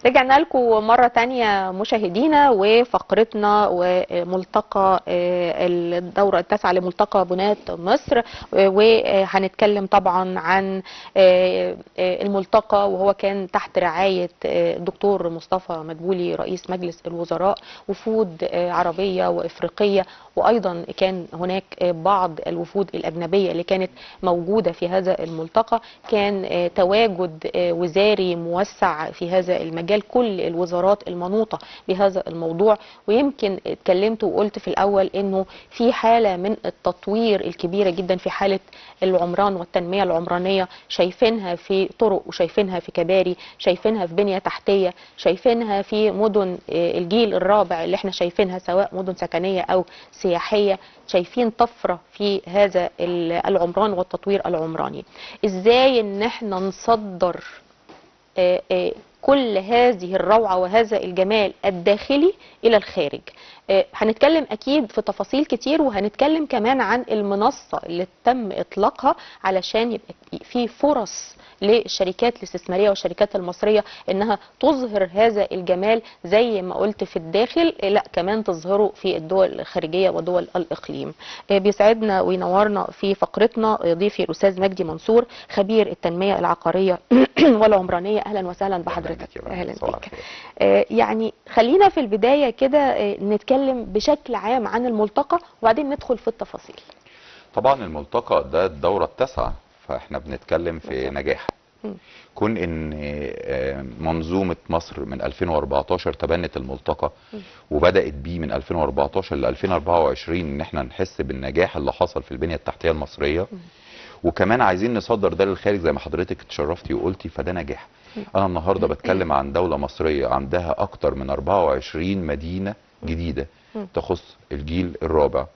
رجعنا لكم مرة تانية مشاهدينا وفقرتنا وملتقى الدورة التاسعة لملتقى بناة مصر، وهنتكلم طبعا عن الملتقى، وهو كان تحت رعاية الدكتور مصطفى مدبولي رئيس مجلس الوزراء، وفود عربية وإفريقية، وأيضا كان هناك بعض الوفود الأجنبية اللي كانت موجودة في هذا الملتقى. كان تواجد وزاري موسع في هذا المجال، كل الوزارات المنوطة بهذا الموضوع. ويمكن اتكلمت وقلت في الأول إنه في حالة من التطوير الكبيرة جدا في حالة العمران والتنمية العمرانية، شايفينها في طرق، وشايفينها في كباري، شايفينها في بنية تحتية، شايفينها في مدن الجيل الرابع اللي احنا شايفينها، سواء مدن سكنية أو سياحية. شايفين طفرة في هذا العمران والتطوير العمراني. ازاي ان احنا نصدر كل هذه الروعة وهذا الجمال الداخلي إلى الخارج. هنتكلم أكيد في تفاصيل كتير، وهنتكلم كمان عن المنصة اللي تم إطلاقها علشان يبقى في فرص للشركات الاستثمارية والشركات المصرية إنها تظهر هذا الجمال زي ما قلت في الداخل، لا كمان تظهره في الدول الخارجية ودول الإقليم. بيسعدنا وينورنا في فقرتنا ضيفي الأستاذ مجدي منصور، خبير التنمية العقارية والعمرانية. أهلا وسهلا بحضرتك. أهلا بك. يعني خلينا في البداية كده نتكلم بشكل عام عن الملتقى، وبعدين ندخل في التفاصيل. طبعا الملتقى ده الدورة التاسعة، فاحنا بنتكلم في نجاح. كون ان منظومة مصر من 2014 تبنت الملتقى وبدأت بيه من 2014 ل 2024، ان احنا نحس بالنجاح اللي حصل في البنية التحتية المصرية، وكمان عايزين نصدر ده للخارج زي ما حضرتك اتشرفتي وقلتي، فده نجاح. انا النهارده بتكلم عن دولة مصرية عندها اكتر من 24 مدينة جديدة تخص الجيل الرابع،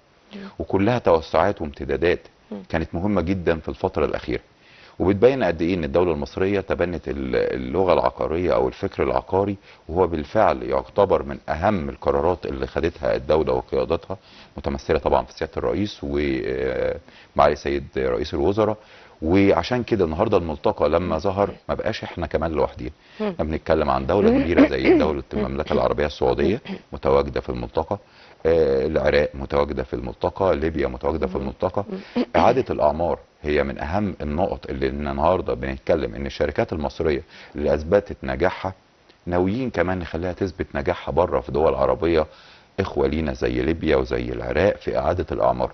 وكلها توسعات وامتدادات كانت مهمة جدا في الفترة الأخيرة، وبتبين قد ايه ان الدولة المصرية تبنت اللغة العقارية او الفكر العقاري، وهو بالفعل يعتبر من اهم القرارات اللي خدتها الدولة وقيادتها، متمثلة طبعا في سيادة الرئيس ومعالي سيد رئيس الوزراء. وعشان كده النهارده الملتقى لما ظهر ما بقاش احنا كمان لوحدينا، احنا بنتكلم عن دولة كبيرة زي دولة المملكة العربية السعودية متواجدة في الملتقى، العراق متواجدة في الملتقى، ليبيا متواجدة في الملتقى. إعادة الأعمار هي من أهم النقط اللي النهارده بنتكلم إن الشركات المصرية اللي أثبتت نجاحها ناويين كمان نخليها تثبت نجاحها بره في دول عربية إخوة لينا زي ليبيا وزي العراق في إعادة الأعمار.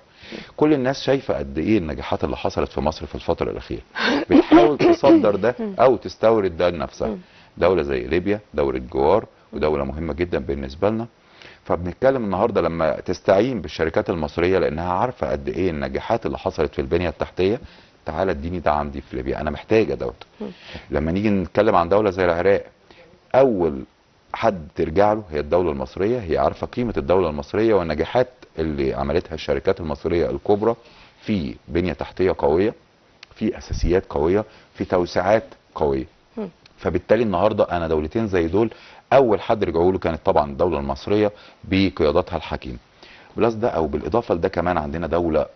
كل الناس شايفة قد إيه النجاحات اللي حصلت في مصر في الفترة الأخيرة، بتحاول تصدر ده أو تستورد ده لنفسها. دولة زي ليبيا دولة جوار ودولة مهمة جدا بالنسبة لنا، فبنتكلم النهارده لما تستعين بالشركات المصريه لانها عارفه قد ايه النجاحات اللي حصلت في البنيه التحتيه، تعالى اديني ده عندي في ليبيا، انا محتاجه دوت. لما نيجي نتكلم عن دوله زي العراق، اول حد ترجع له هي الدوله المصريه، هي عارفه قيمه الدوله المصريه والنجاحات اللي عملتها الشركات المصريه الكبرى في بنيه تحتيه قويه، في اساسيات قويه، في توسعات قويه. فبالتالي النهارده انا دولتين زي دول اول حد رجعوا له كانت طبعا الدوله المصريه بقيادتها الحكيمه. بلس ده او بالاضافه لده كمان عندنا دوله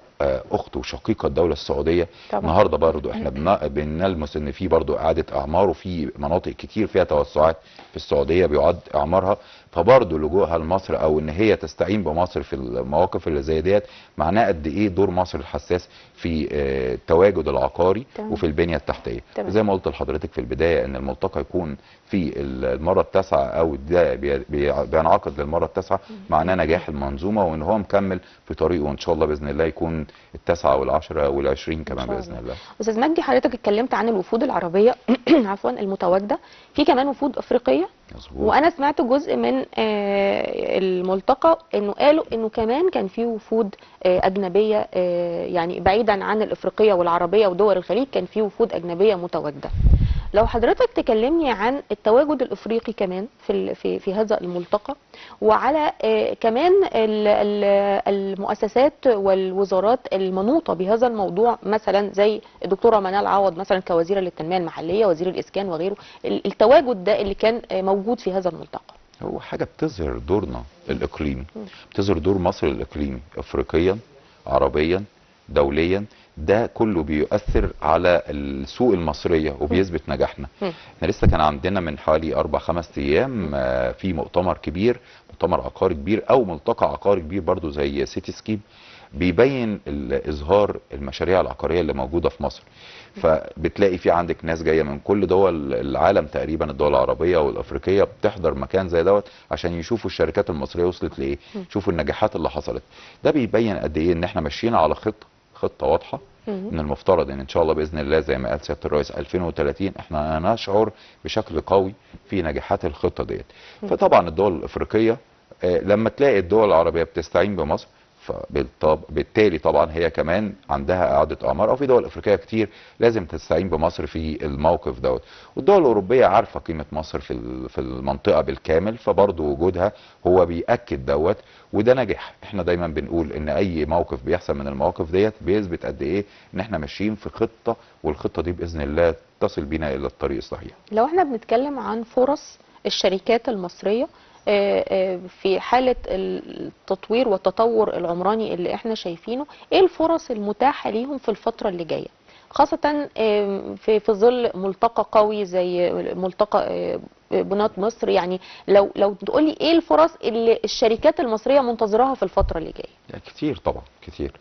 اخت وشقيقه الدوله السعوديه. النهارده برضو احنا بنلمس ان في برضو اعاده اعمار، وفي مناطق كتير فيها توسعات في السعوديه بيعاد اعمارها، فبرضو لجوءها لمصر او ان هي تستعين بمصر في المواقف اللي زي ديت معناه قد ايه دور مصر الحساس في التواجد العقاري وفي البنيه التحتيه. زي ما قلت لحضرتك في البدايه ان الملتقى يكون في المره التاسعه او ده بينعقد للمره التاسعه، معناه نجاح المنظومه وان هو مكمل في طريقه، وان شاء الله باذن الله يكون التاسعه والعشره والعشرين كمان باذن الله. استاذ مجدي، حضرتك اتكلمت عن الوفود العربيه عفوا المتواجده، في كمان وفود افريقيه. مظبوط. وانا سمعت جزء من الملتقى انه قالوا انه كمان كان في وفود اجنبيه، يعني بعيدا عن الافريقيه والعربيه ودول الخليج، كان في وفود اجنبيه متواجده. لو حضرتك تكلمني عن التواجد الافريقي كمان في هذا الملتقى، وعلى كمان المؤسسات والوزارات المنوطه بهذا الموضوع، مثلا زي الدكتوره منال عوض مثلا كوزيره للتنميه المحليه، وزير الاسكان وغيره، التواجد ده اللي كان موجود في هذا الملتقى هو حاجه بتظهر دورنا الاقليمي، بتظهر دور مصر الاقليمي افريقيا عربيا دوليا، ده كله بيؤثر على السوق المصريه وبيثبت نجاحنا. احنا لسه كان عندنا من حوالي 4-5 ايام في مؤتمر كبير، مؤتمر عقاري كبير او ملتقى عقاري كبير برضو زي سيتي سكيب، بيبين اظهار المشاريع العقاريه اللي موجوده في مصر. فبتلاقي في عندك ناس جايه من كل دول العالم تقريبا، الدول العربيه والافريقيه بتحضر مكان زي دوت عشان يشوفوا الشركات المصريه وصلت لايه، يشوفوا النجاحات اللي حصلت. ده بيبين قد ايه ان احنا ماشيين على خطه واضحه. من المفترض ان شاء الله باذن الله زي ما قال سياده الرئيس 2030 احنا نشعر بشكل قوي في نجاحات الخطه ديت. فطبعا الدول الافريقيه لما تلاقي الدول العربيه بتستعين بمصر، فبالتالي طبعا هي كمان عندها اعاده اعمار، او في دول افريقيه كتير لازم تستعين بمصر في الموقف دوت. والدول الاوروبيه عارفه قيمه مصر في المنطقه بالكامل، فبرضه وجودها هو بياكد دوت، وده نجاح. احنا دايما بنقول ان اي موقف بيحصل من المواقف ديت بيثبت قد ايه ان احنا ماشيين في خطه، والخطه دي باذن الله تصل بينا الى الطريق الصحيح. لو احنا بنتكلم عن فرص الشركات المصريه في حالة التطوير والتطور العمراني اللي احنا شايفينه، ايه الفرص المتاحة ليهم في الفترة اللي جاية، خاصة في ظل ملتقى قوي زي ملتقى بناة مصر؟ يعني لو تقولي ايه الفرص اللي الشركات المصرية منتظراها في الفترة اللي جاية؟ يعني كتير طبعا كتير.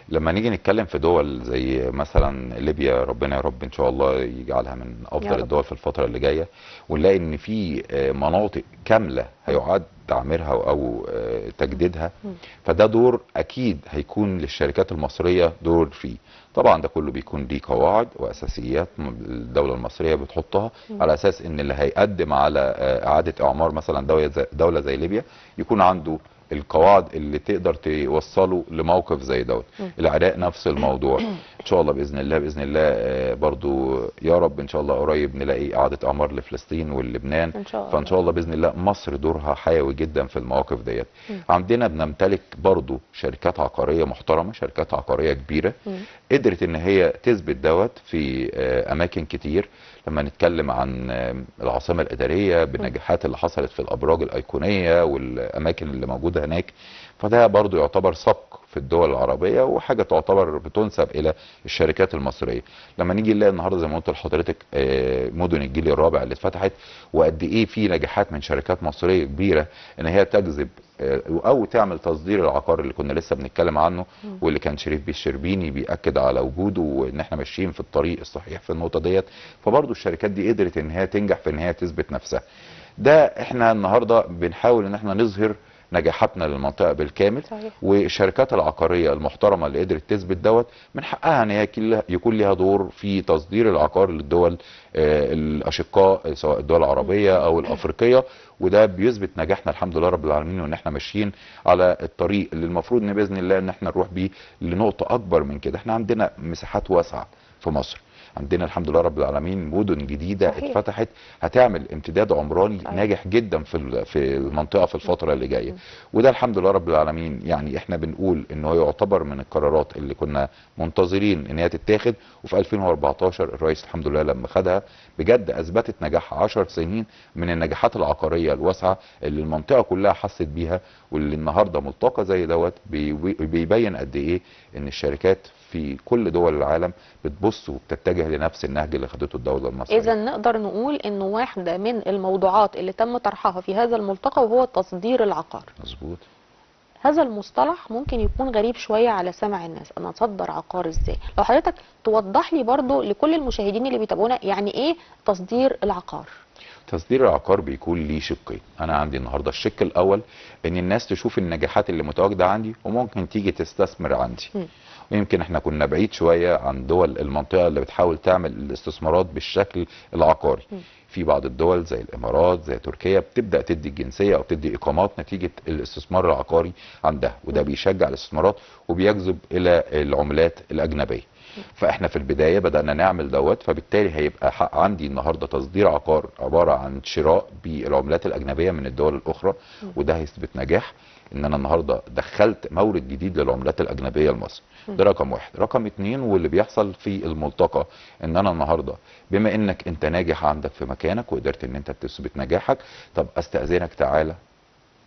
لما نيجي نتكلم في دول زي مثلا ليبيا، ربنا يا رب ان شاء الله يجعلها من افضل الدول في الفتره اللي جايه، ونلاقي ان في مناطق كامله هيعاد تعميرها او تجديدها، فده دور اكيد هيكون للشركات المصريه دور فيه. طبعا ده كله بيكون ليه قواعد واساسيات الدوله المصريه بتحطها على اساس ان اللي هيقدم على اعاده اعمار مثلا دوله زي ليبيا يكون عنده القواعد اللي تقدر توصله لموقف زي دوت. العراق نفس الموضوع. ان شاء الله باذن الله باذن الله برضو يا رب ان شاء الله قريب نلاقي اعاده اعمار لفلسطين واللبنان. فان شاء الله باذن الله مصر دورها حيوي جدا في المواقف ديت. عندنا بنمتلك برضو شركات عقاريه محترمه، شركات عقاريه كبيره قدرت ان هي تثبت دوت في اماكن كتير. لما نتكلم عن العاصمه الاداريه بالنجاحات اللي حصلت في الابراج الايقونيه والاماكن اللي موجوده هناك، فده برضو يعتبر سبق في الدول العربيه وحاجه تعتبر بتنسب الى الشركات المصريه. لما نيجي نلاقي النهارده زي ما قلت لحضرتك مدن الجيل الرابع اللي اتفتحت، وقد ايه في نجاحات من شركات مصريه كبيره ان هي تجذب او تعمل تصدير العقار اللي كنا لسه بنتكلم عنه، واللي كان شريف بيه الشربيني بياكد على وجوده وان احنا ماشيين في الطريق الصحيح في النقطه ديت. فبرضو الشركات دي قدرت ان هي تنجح في ان هي تثبت نفسها. ده احنا النهارده بنحاول ان احنا نظهر نجاحاتنا للمنطقه بالكامل. صحيح. والشركات العقاريه المحترمه اللي قدرت تثبت دوت من حقها ان هي يكون لها دور في تصدير العقار للدول الاشقاء سواء الدول العربيه او الافريقيه، وده بيثبت نجاحنا الحمد لله رب العالمين، وان احنا ماشيين على الطريق اللي المفروض ان باذن الله ان احنا نروح بيه لنقطه اكبر من كده. احنا عندنا مساحات واسعه في مصر، عندنا الحمد لله رب العالمين مدن جديده صحيح. اتفتحت هتعمل امتداد عمراني صحيح. ناجح جدا في المنطقه في الفتره اللي جايه. وده الحمد لله رب العالمين يعني احنا بنقول ان هو يعتبر من القرارات اللي كنا منتظرين ان هي تتاخد، وفي 2014 الرئيس الحمد لله لما خدها بجد اثبتت نجاحها. 10 سنين من النجاحات العقاريه الواسعه اللي المنطقه كلها حست بيها، واللي النهارده ملتقى زي دوت بيبين قد ايه ان الشركات في كل دول العالم بتبص وبتتجه لنفس النهج اللي خدته الدوله المصريه. اذا نقدر نقول انه واحده من الموضوعات اللي تم طرحها في هذا الملتقى وهو تصدير العقار. مظبوط. هذا المصطلح ممكن يكون غريب شويه على سمع الناس، انا اصدر عقار ازاي؟ لو حضرتك توضح لي برضو لكل المشاهدين اللي بيتابعونا يعني ايه تصدير العقار؟ تصدير العقار بيكون ليه شقين. انا عندي النهارده الشق الاول ان الناس تشوف النجاحات اللي متواجده عندي وممكن تيجي تستثمر عندي. ويمكن احنا كنا بعيد شويه عن دول المنطقه اللي بتحاول تعمل الاستثمارات بالشكل العقاري. في بعض الدول زي الامارات زي تركيا بتبدا تدي الجنسيه او تدي اقامات نتيجه الاستثمار العقاري عندها، وده بيشجع الاستثمارات وبيجذب الى العملات الاجنبيه. فاحنا في البدايه بدانا نعمل دوت، فبالتالي هيبقى حق عندي النهارده تصدير عقار عباره عن شراء بالعملات الاجنبيه من الدول الاخرى، وده هيثبت نجاح ان انا النهارده دخلت مورد جديد للعملات الاجنبيه لمصر. ده رقم واحد. رقم اتنين واللي بيحصل في الملتقى ان انا النهارده بما انك انت ناجح عندك في مكانك وقدرت ان انت تثبت نجاحك، طب استاذنك تعالى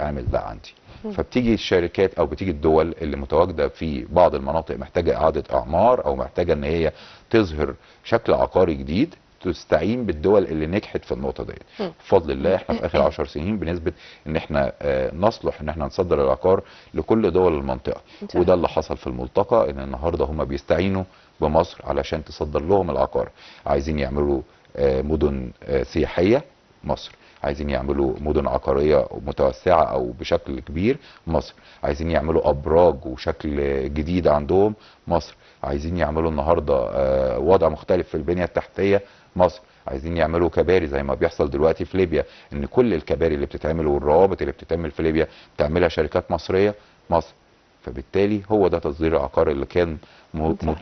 اعمل ده عندي. فبتيجي الشركات او بتيجي الدول اللي متواجده في بعض المناطق محتاجه اعاده اعمار او محتاجه ان هي تظهر شكل عقاري جديد، تستعين بالدول اللي نجحت في النقطه ديت. بفضل الله احنا في اخر 10 سنين بنثبت ان احنا نصلح ان احنا نصدر العقار لكل دول المنطقه. وده اللي حصل في الملتقى، ان النهارده هم بيستعينوا بمصر علشان تصدر لهم العقار. عايزين يعملوا مدن سياحيه، مصر. عايزين يعملوا مدن عقاريه متوسعه او بشكل كبير، مصر. عايزين يعملوا ابراج وشكل جديد عندهم، مصر. عايزين يعملوا النهارده وضع مختلف في البنيه التحتيه، مصر. عايزين يعملوا كباري زي ما بيحصل دلوقتي في ليبيا، ان كل الكباري اللي بتتعمل والروابط اللي بتتعمل في ليبيا بتعملها شركات مصريه، مصر. فبالتالي هو ده تصدير العقار اللي كان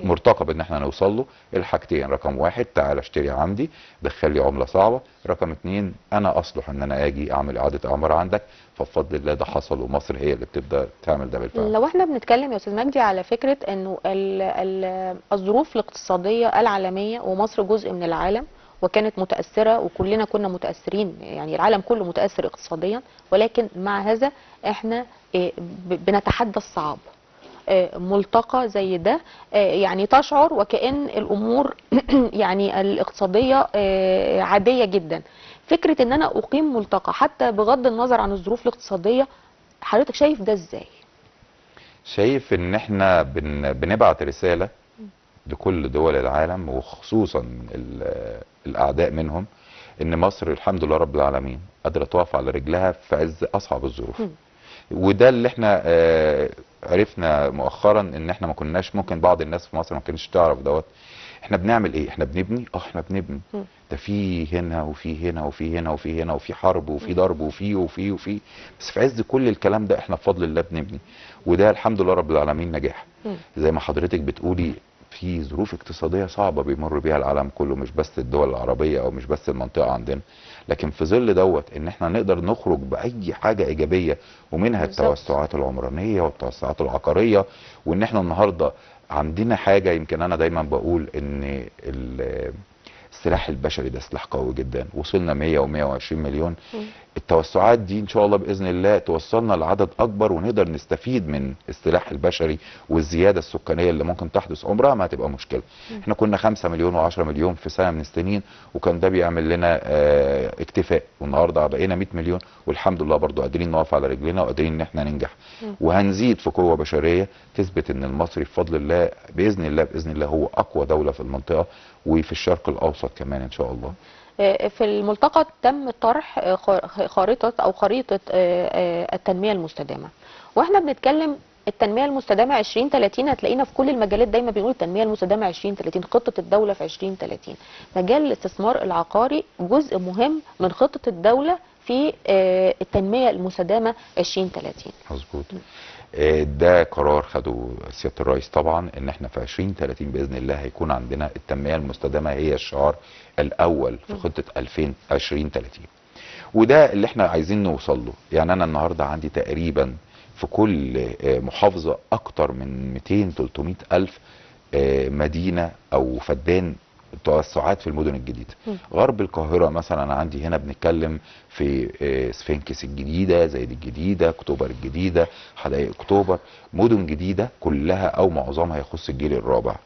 مرتقب ان احنا نوصل له. الحاجتين، رقم واحد تعالى اشتري عندي، دخل لي عمله صعبه. رقم اتنين، انا اصلح ان انا اجي اعمل اعاده اعمار عندك. فبفضل الله ده حصل، ومصر هي اللي بتبدا تعمل ده بالفعل. لو احنا بنتكلم يا استاذ مجدي على فكره انه الظروف الاقتصاديه العالميه، ومصر جزء من العالم وكانت متاثره وكلنا كنا متاثرين، يعني العالم كله متاثر اقتصاديا، ولكن مع هذا احنا بنتحدى الصعاب. ملتقى زي ده يعني تشعر وكأن الأمور يعني الاقتصادية عادية جدا. فكرة ان انا اقيم ملتقى حتى بغض النظر عن الظروف الاقتصادية، حضرتك شايف ده ازاي؟ شايف ان احنا بنبعت رسالة لكل دول العالم، وخصوصا الاعداء منهم، ان مصر الحمد لله رب العالمين قادرة تقف على رجلها في عز اصعب الظروف. وده اللي احنا عرفنا مؤخرا، ان احنا ما كناش، ممكن بعض الناس في مصر ما كانتش تعرف دوت. احنا بنعمل ايه؟ احنا بنبني، احنا بنبني. ده في هنا وفي هنا وفي هنا وفي هنا وفي حرب وفي ضرب وفي بس في عز كل الكلام ده احنا بفضل الله بنبني. وده الحمد لله رب العالمين نجاح. زي ما حضرتك بتقولي، في ظروف اقتصادية صعبة بيمر بيها العالم كله، مش بس الدول العربية او مش بس المنطقة عندنا. لكن في ظل دوت ان احنا نقدر نخرج باي حاجة ايجابية، ومنها التوسعات العمرانية والتوسعات العقارية. وان احنا النهاردة عندنا حاجة، يمكن انا دايما بقول ان السلاح البشري ده سلاح قوي جدا. وصلنا 100 و120 مليون. التوسعات دي ان شاء الله باذن الله توصلنا لعدد اكبر، ونقدر نستفيد من السلاح البشري والزياده السكانيه اللي ممكن تحدث، عمرها ما هتبقى مشكله. احنا كنا 5 مليون و10 مليون في سنه من السنين، وكان ده بيعمل لنا اكتفاء. والنهارده بقينا 100 مليون، والحمد لله برضو قادرين نقف على رجلنا وقادرين ان احنا ننجح. وهنزيد في قوه بشريه تثبت ان المصري بفضل الله باذن الله باذن الله هو اقوى دوله في المنطقه وفي الشرق الاوسط كمان ان شاء الله. في الملتقى تم طرح خريطة التنمية المستدامة. واحنا بنتكلم التنمية المستدامة 2030، هتلاقينا في كل المجالات دايما بنقول التنمية المستدامة 2030، خطة الدولة في 2030. مجال الاستثمار العقاري جزء مهم من خطة الدولة في التنمية المستدامة 2030. مظبوط. ده قرار خده سيادة الرئيس طبعا، ان احنا في 2030 باذن الله هيكون عندنا التنمية المستدامة هي الشعار الاول في خطة 2030. وده اللي احنا عايزين نوصل له. يعني انا النهاردة عندي تقريبا في كل محافظة اكتر من 200-300 الف مدينة او فدان توسعات في المدن الجديده. غرب القاهره مثلا عندي هنا بنتكلم في سفنكس الجديده، زايد الجديده، اكتوبر الجديده، حدائق اكتوبر، مدن جديده كلها او معظمها يخص الجيل الرابع.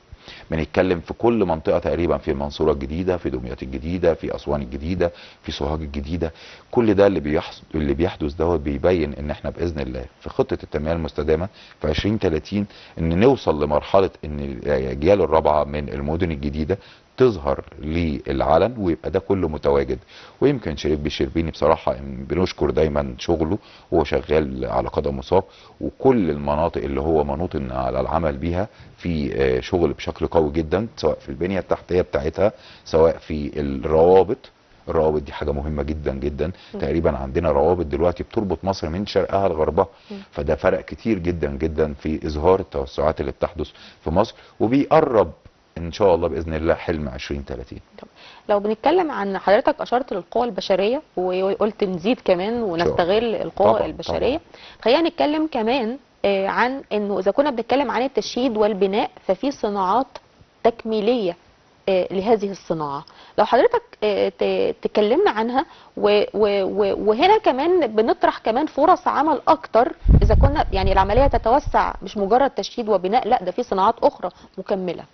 بنتكلم في كل منطقه تقريبا، في المنصوره الجديده، في دمياط الجديده، في اسوان الجديده، في سوهاج الجديده. كل ده اللي بيحدث دوت بيبين ان احنا باذن الله في خطه التنميه المستدامه في 2030 ان نوصل لمرحله ان الاجيال الرابعه من المدن الجديده تظهر للعلن، ويبقى ده كله متواجد. ويمكن شريف بالشربيني بصراحه بنشكر دايما شغله، وهو شغال على قدم وساق، وكل المناطق اللي هو منوطن على العمل بيها في شغل بشكل قوي جدا، سواء في البنيه التحتيه بتاعتها، سواء في الروابط. الروابط دي حاجه مهمه جدا جدا. تقريبا عندنا روابط دلوقتي بتربط مصر من شرقها لغربها. فده فرق كتير جدا جدا في اظهار التوسعات اللي بتحدث في مصر، وبيقرب ان شاء الله باذن الله حلم 2030. لو بنتكلم عن، حضرتك اشرت للقوى البشريه وقلت نزيد كمان ونستغل القوى طبعًا البشريه. طبعًا. خلينا نتكلم كمان عن انه اذا كنا بنتكلم عن التشييد والبناء، ففي صناعات تكميليه لهذه الصناعة. لو حضرتك تكلمنا عنها، وهنا كمان بنطرح كمان فرص عمل أكتر إذا كنا يعني العملية تتوسع، مش مجرد تشييد وبناء، لا ده في صناعات أخرى مكملة.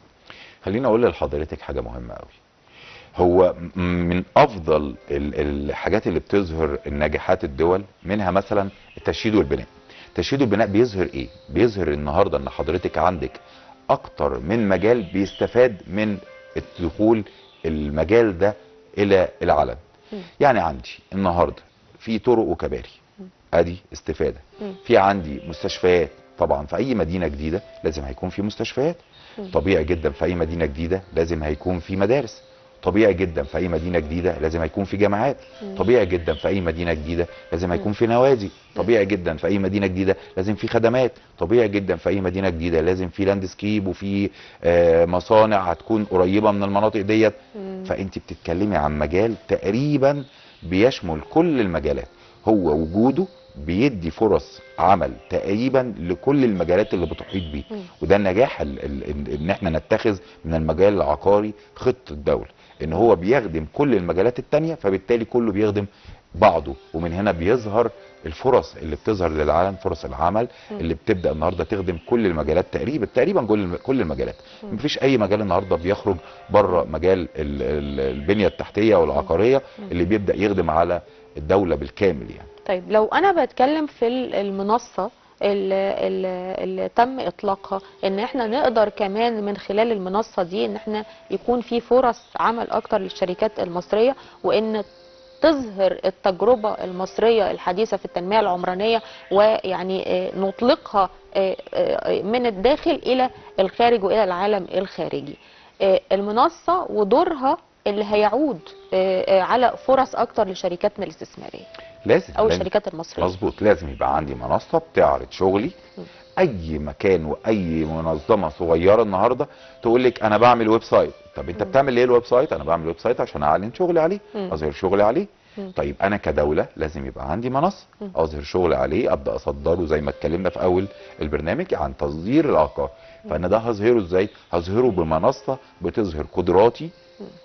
خليني اقول لحضرتك حاجه مهمه قوي. هو من افضل الحاجات اللي بتظهر النجاحات الدول منها مثلا التشييد والبناء. التشييد والبناء بيظهر ايه؟ بيظهر النهارده ان حضرتك عندك اكتر من مجال بيستفاد من الدخول المجال ده الى العالم. يعني عندي النهارده في طرق وكباري، ادي استفاده. في عندي مستشفيات، طبعا في اي مدينه جديده لازم هيكون في مستشفيات. طبيعي جدا في اي مدينه جديده لازم هيكون في مدارس. طبيعي جدا في اي مدينه جديده لازم هيكون في جامعات. طبيعي جدا في اي مدينه جديده لازم هيكون في نوادي. طبيعي جدا في اي مدينه جديده لازم في خدمات. طبيعي جدا في اي مدينه جديده لازم في لاندسكيب وفي مصانع هتكون قريبه من المناطق ديت. فانت بتتكلمي عن مجال تقريبا بيشمل كل المجالات. هو وجوده بيدي فرص عمل تقريبا لكل المجالات اللي بتحيط بيه. وده النجاح ان احنا نتخذ من المجال العقاري خطة دولة ان هو بيخدم كل المجالات التانية، فبالتالي كله بيخدم بعضه. ومن هنا بيظهر الفرص اللي بتظهر للعالم، فرص العمل اللي بتبدا النهارده تخدم كل المجالات تقريبا كل المجالات. مفيش اي مجال النهارده بيخرج بره مجال البنيه التحتيه والعقاريه اللي بيبدا يخدم على الدوله بالكامل يعني. طيب لو انا بتكلم في المنصة اللي تم اطلاقها، ان احنا نقدر كمان من خلال المنصة دي ان احنا يكون في فرص عمل اكتر للشركات المصرية، وان تظهر التجربة المصرية الحديثة في التنمية العمرانية، ويعني نطلقها من الداخل إلى الخارج وإلى العالم الخارجي. المنصة ودورها اللي هيعود على فرص أكتر لشركاتنا الاستثمارية لازم أو الشركات المصرية. مظبوط، لازم يبقى عندي منصة بتعرض شغلي. اي مكان واي منظمه صغيره النهارده تقول لك انا بعمل ويب سايت. طب انت بتعمل ايه الويب سايت؟ انا بعمل ويب سايت عشان اعلن شغلي عليه، اظهر شغلي عليه. طيب انا كدوله لازم يبقى عندي منصه اظهر شغلي عليه، ابدا اصدره زي ما اتكلمنا في اول البرنامج عن تصدير العقار. فانا ده هظهره ازاي؟ هظهره بمنصه بتظهر قدراتي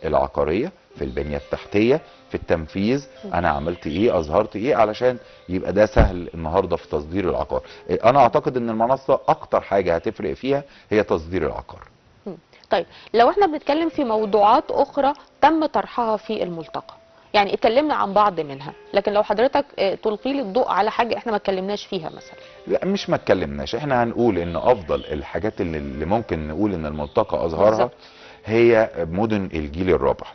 العقاريه في البنيه التحتيه، في التنفيذ، انا عملت ايه، اظهرت ايه، علشان يبقى ده سهل النهارده في تصدير العقار. انا اعتقد ان المنصه اكتر حاجه هتفرق فيها هي تصدير العقار. طيب لو احنا بنتكلم في موضوعات اخرى تم طرحها في الملتقى، يعني اتكلمنا عن بعض منها، لكن لو حضرتك تلقي لي الضوء على حاجه احنا ما اتكلمناش فيها مثلا. لا مش ما اتكلمناش، احنا هنقول ان افضل الحاجات اللي ممكن نقول ان الملتقى اظهرها بالزبط. هي مدن الجيل الرابع.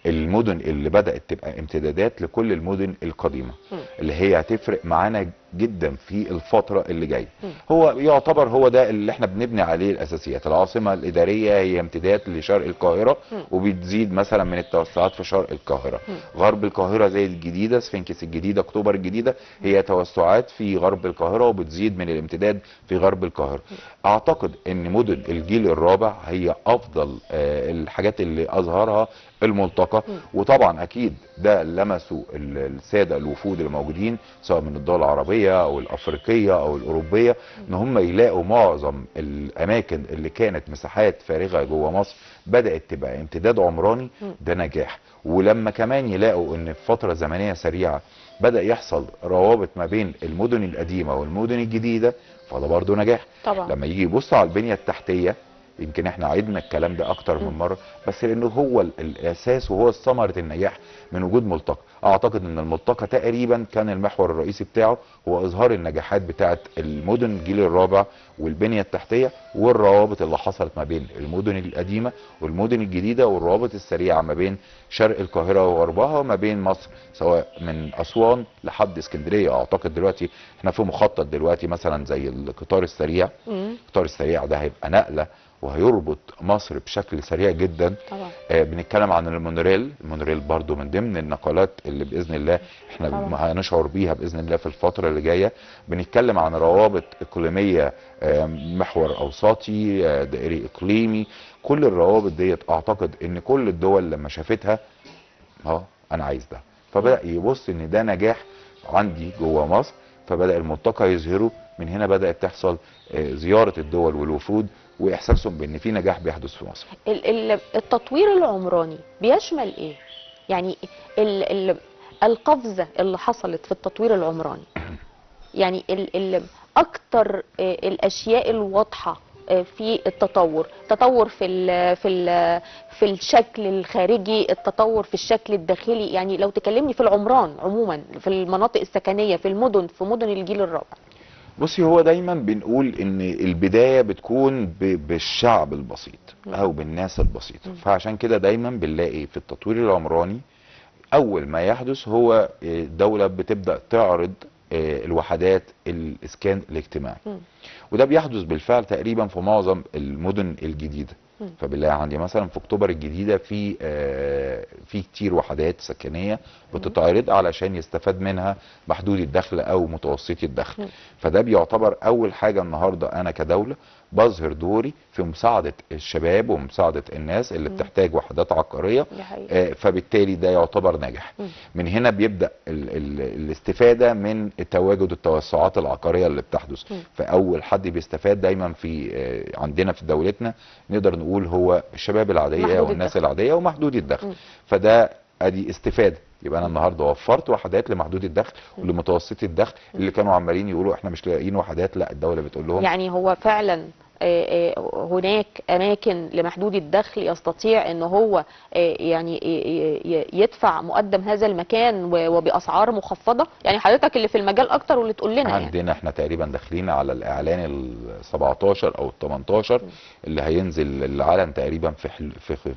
المدن اللي بدأت تبقى امتدادات لكل المدن القديمة اللي هي هتفرق معانا جدا في الفترة اللي جاية. هو يعتبر هو ده اللي احنا بنبني عليه الاساسيات. العاصمة الادارية هي امتداد لشرق القاهرة وبتزيد مثلا من التوسعات في شرق القاهرة. غرب القاهرة زي الجديدة، سفنكس الجديدة، اكتوبر الجديدة، هي توسعات في غرب القاهرة وبتزيد من الامتداد في غرب القاهرة. اعتقد ان مدن الجيل الرابع هي افضل الحاجات اللي اظهرها الملتقى. وطبعا اكيد ده لمسوا الساده الوفود اللي موجودين سواء من الدول العربيه او الافريقيه او الاوروبيه، ان هم يلاقوا معظم الاماكن اللي كانت مساحات فارغه جوه مصر بدات تبقى امتداد عمراني. ده نجاح. ولما كمان يلاقوا ان في فتره زمنيه سريعه بدا يحصل روابط ما بين المدن القديمه والمدن الجديده، فده برضه نجاح. طبعا. لما يجي يبص على البنيه التحتيه، يمكن احنا عدنا الكلام ده اكتر من مره، بس لانه هو الاساس وهو ثمره النجاح من وجود ملتقى. اعتقد ان الملتقى تقريبا كان المحور الرئيسي بتاعه هو اظهار النجاحات بتاعه المدن الجيل الرابع والبنيه التحتيه والروابط اللي حصلت ما بين المدن القديمه والمدن الجديده، والروابط السريعه ما بين شرق القاهره وغربها وما بين مصر سواء من اسوان لحد اسكندريه. اعتقد دلوقتي احنا في مخطط دلوقتي مثلا زي القطار السريع. القطار السريع ده هيبقى نقله وهيربط مصر بشكل سريع جدا. طبعا. بنتكلم عن المونوريل. المونوريل برضو من ضمن النقلات اللي باذن الله احنا هنشعر بيها باذن الله في الفتره اللي جايه. بنتكلم عن روابط اقليميه، محور اوسطي، دائري اقليمي. كل الروابط ديت اعتقد ان كل الدول لما شافتها انا عايز ده، فبدا يبص ان ده نجاح عندي جوه مصر، فبدا الملتقى يظهره. من هنا بدات تحصل زياره الدول والوفود واحساسهم بان في نجاح بيحدث في مصر. التطوير العمراني بيشمل ايه؟ يعني القفزه اللي حصلت في التطوير العمراني، يعني اكتر الاشياء الواضحه في التطور في الشكل الخارجي، التطور في الشكل الداخلي. يعني لو تكلمني في العمران عموما، في المناطق السكنيه، في مدن الجيل الرابع. بصي، هو دايما بنقول ان البدايه بتكون بالشعب البسيط او بالناس البسيطه، فعشان كده دايما بنلاقي في التطوير العمراني اول ما يحدث هو الدوله بتبدا تعرض الوحدات الاسكان الاجتماعي، وده بيحدث بالفعل تقريبا في معظم المدن الجديده. فبنلاقي عندي مثلا في اكتوبر الجديده في كتير وحدات سكنيه بتتعرض علشان يستفاد منها محدود الدخل او متوسطي الدخل. فده بيعتبر اول حاجه النهارده انا كدوله بظهر دوري في مساعده الشباب ومساعده الناس اللي بتحتاج وحدات عقاريه. فبالتالي ده يعتبر ناجح. من هنا بيبدا الاستفاده من تواجد التوسعات العقاريه اللي بتحدث. فاول حد بيستفاد دايما عندنا في دولتنا نقدر نقول هو الشباب العاديه والناس العاديه ومحدودي الدخل. فده ادي استفاده. يبقى انا النهارده وفرت وحدات لمحدود الدخل ولمتوسطي الدخل اللي كانوا عمالين يقولوا احنا مش لاقيين وحدات. لا، الدوله بتقول لهم يعني هو فعلا هناك اماكن لمحدود الدخل يستطيع ان هو يعني يدفع مقدم هذا المكان وباسعار مخفضه. يعني حضرتك اللي في المجال اكتر واللي تقول لنا. عندنا يعني احنا تقريبا داخلين على الاعلان ال 17 او ال 18 اللي هينزل العلن تقريبا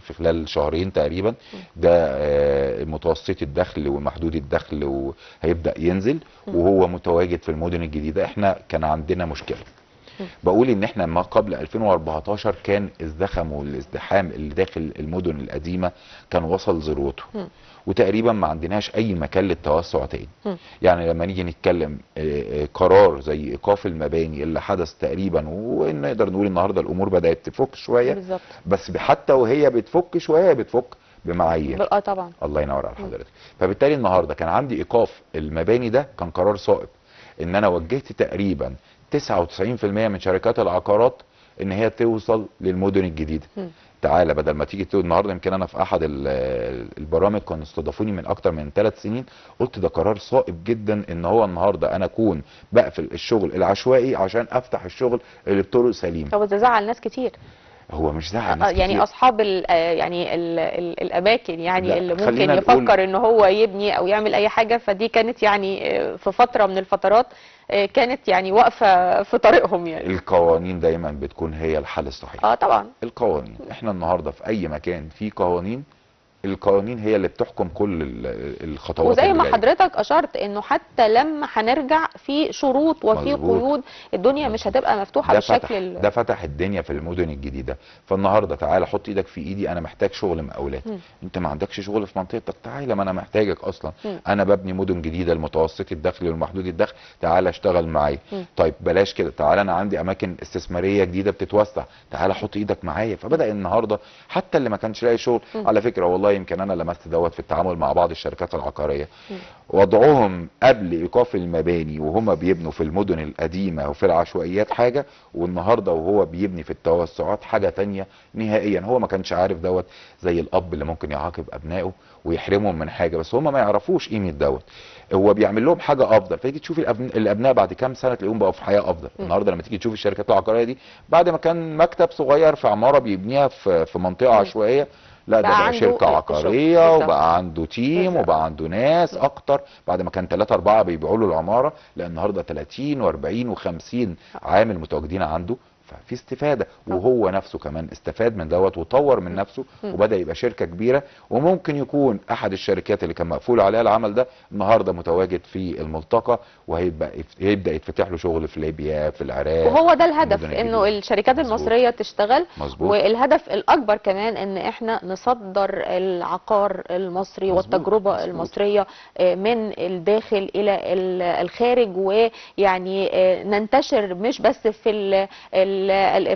في خلال شهرين تقريبا. ده متوسطي الدخل ومحدود الدخل وهيبدا ينزل وهو متواجد في المدن الجديده. احنا كان عندنا مشكله، بقول ان احنا ما قبل 2014 كان الزخم والازدحام اللي داخل المدن القديمه كان وصل ذروته، وتقريبا ما عندناش اي مكان للتوسع تاني. يعني لما نيجي نتكلم قرار زي ايقاف المباني اللي حدث تقريبا، ونقدر نقول النهارده الامور بدات تفك شويه بالزبط. بس حتى وهي بتفك شويه بتفك بمعايير. طبعا. الله ينور على حضرتك. فبالتالي النهارده كان عندي ايقاف المباني، ده كان قرار صائب ان انا وجهت تقريبا 99% من شركات العقارات ان هي توصل للمدن الجديده. تعالى بدل ما تيجي النهارده، يمكن انا في احد البرامج كانوا استضافوني من اكتر من 3 سنين، قلت ده قرار صائب جدا ان هو النهارده انا اكون بقفل الشغل العشوائي عشان افتح الشغل اللي بطرق سليم. هو ده زعل ناس كتير. هو مش زعل ناس يعني كتير. اصحاب الاماكن يعني اللي ممكن يفكر ان هو يبني او يعمل اي حاجه، فدي كانت يعني في فتره من الفترات كانت يعني واقفه في طريقهم. يعني القوانين دايما بتكون هي الحل الصحيح. طبعا القوانين، احنا النهارده في اي مكان في قوانين، القوانين هي اللي بتحكم كل الخطوات. وزي ما حضرتك اشرت انه حتى لما هنرجع في شروط وفي قيود، الدنيا مش هتبقى مفتوحه بالشكل ده فتح الدنيا في المدن الجديده. فالنهارده تعالى حط ايدك في ايدي، انا محتاج شغل مقاولات. انت ما عندكش شغل في منطقتك، تعالى ما انا محتاجك اصلا. انا ببني مدن جديده المتوسطي الدخل والمحدود الدخل، تعالى اشتغل معايا. طيب بلاش كده، تعالى انا عندي اماكن استثماريه جديده بتتوسع، تعالى حط ايدك معايا. فبدا النهارده حتى اللي ما كانش لاقي شغل، على فكره والله يمكن انا لمست دوت في التعامل مع بعض الشركات العقاريه، وضعهم قبل ايقاف المباني وهم بيبنوا في المدن القديمه وفي العشوائيات حاجه، والنهارده وهو بيبني في التوسعات حاجه تانية نهائيا. هو ما كانش عارف دوت، زي الاب اللي ممكن يعاقب ابنائه ويحرمهم من حاجه بس هم ما يعرفوش قيمه دوت، هو بيعمل لهم حاجه افضل. فتيجي تشوف الابناء بعد كام سنه تلاقيهم بقوا في حياه افضل. النهارده لما تيجي تشوف الشركات العقاريه دي، بعد ما كان مكتب صغير في عماره بيبنيها في منطقه عشوائيه، لا ده بقى شركة عقارية وبقى عنده تيم وبقى عنده ناس اكتر. بعد ما كان 3 4 بيبيعوا له العمارة، لا النهارده 30 و40 و50 عامل متواجدين عنده. ففي استفادة، وهو نفسه كمان استفاد من دوت وطور من نفسه وبدأ يبقى شركة كبيرة. وممكن يكون احد الشركات اللي كان مقفول عليها العمل ده النهارده متواجد في الملتقى، وهيبدا يتفتح له شغل في ليبيا، في العراق. وهو ده الهدف، انه الشركات المصرية تشتغل. مزبوط. والهدف الاكبر كمان ان احنا نصدر العقار المصري. مزبوط. والتجربة مزبوط. المصرية من الداخل الى الخارج، ويعني ننتشر مش بس في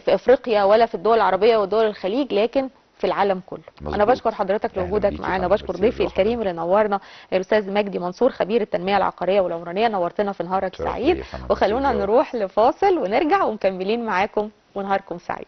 افريقيا ولا في الدول العربيه ودول الخليج، لكن في العالم كله. مزبوط. انا بشكر حضرتك لوجودك معانا، بشكر ضيفي الكريم اللي نورنا الاستاذ مجدي منصور، خبير التنميه العقاريه والعمرانيه. نورتنا في نهارك سعيد. وخلونا نروح لفاصل ونرجع ومكملين معاكم ونهاركم سعيد.